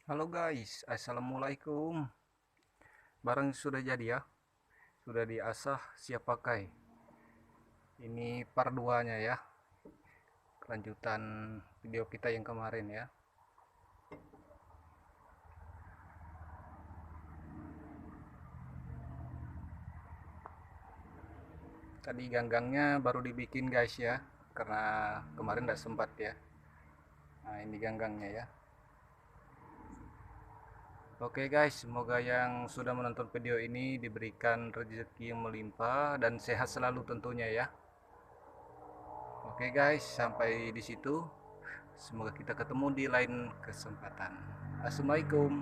Halo guys, assalamualaikum. Barang sudah jadi ya, sudah diasah siap pakai. Ini part 2 nya ya, kelanjutan video kita yang kemarin ya. Tadi ganggangnya baru dibikin guys ya, karena kemarin tidak sempat ya. Nah ini ganggangnya ya. Oke guys, semoga yang sudah menonton video ini diberikan rezeki yang melimpah dan sehat selalu tentunya ya. Oke guys, sampai di situ. Semoga kita ketemu di lain kesempatan. Assalamualaikum.